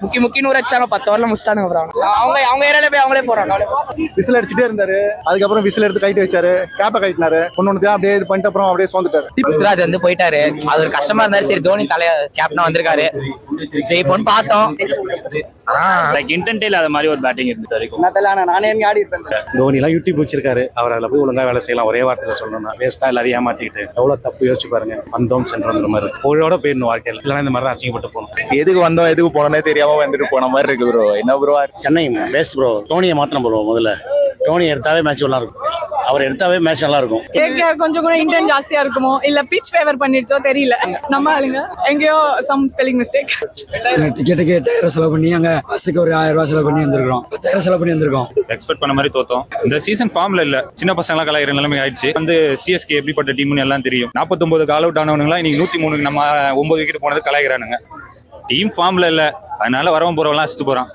முக்கி நூறு வச்சாங்க 10 ஓவர்ல முடிச்சிட்டானுங்க bro. அவங்க ஏரியால போய் அவங்களே போறாங்க. விசில் அடிச்சுட்டே இருந்தாரு. அதுக்கப்புறம் விசில் எடுத்து கைட்டு வச்சாரு. கேப்பை கைட்டினாரு. ஒன்னொன்னு அப்படியே இது பண்ணிட்டு அப்புறம் அப்படியே சோந்துட்டாரு. ருத்ராஜ் வந்து போயிட்டாரு. அது ஒரு கஷ்டமா இருந்தாரு. சரி தோனி கேப்டனா வந்திருக்காரு, ஜெயிப்போன்னு பார்த்தோம். இன்டென்டே இல்லாத மாதிரி ஒரு பேட்டிங் இருந்துட்டு வரைக்கும் நானே ஆடி இருப்பேன். தோனி எல்லாம் யூடியூப் வச்சிருக்காரு. அவர் அதுல போய் ஒழுங்கா வேலை செய்யலாம். ஒரே வார்த்தையில சொல்லணும்னா வேஸ்டா எல்லாரையும் ஏமாத்திக்கிட்டு எவ்வளவு தப்பு யோசிச்சு பாருங்க. வந்தோம் சென்றோங்கிற மாதிரி இருக்கு. கோழியோட போயிடணும் வாழ்க்கையில். இல்லைன்னா இந்த மாதிரி தான் அசிங்கப்பட்டு போகணும். எதுக்கு வந்தோம் எதுக்கு போனோன்னே தெரியாம வந்துட்டு போன மாதிரி இருக்கு ப்ரோ. என்ன ப்ரோ சென்னை பெஸ்ட் ப்ரோ. டோனியை மாத்திரம் ப்ரோ. முதல்ல டோனி எடுத்தாவே மேட்ச் நல்லா இருக்கும். அவர் எடுத்தாவே மேட்ச் நல்லா இருக்கும். கேகேஆர் கொஞ்சம் கூட இன்டென்ட் ஜாஸ்தியா இருக்குமோ இல்ல பிட்ச் ஃபேவர் பண்ணிடுச்சோ தெரியல. நம்ம ஆளுங்க எங்கேயோ சம் ஸ்பெல்லிங் மிஸ்டேக். டிக்கெட்டுக்கு 8000 செலவு பண்ணி அங்க பஸ்ஸுக்கு ஒரு 1000 ரூபாய் செலவு பண்ணி வந்திருக்கோம். 10,000 செலவு பண்ணி வந்திருக்கோம். எக்ஸ்பெக்ட் பண்ண மாதிரி தோத்தோம். இந்த சீசன் ஃபார்ம்ல இல்ல. சின்ன பசங்க கலாயிற நிலைமை ஆயிடுச்சு. வந்து சிஎஸ்கே எப்படிப்பட்ட டீம்னு எல்லாம் தெரியும். 49 கால் அவுட் ஆனவனுங்களா இன்னைக்கு 103 நம்ம 9 விக்கெட் போனது கலாய்கிறானுங்க. டீம் ஃபார்ம்ல இல்ல. அதனால வரவன் போறவெல்லாம் அடிச்சுட்டு போறான்.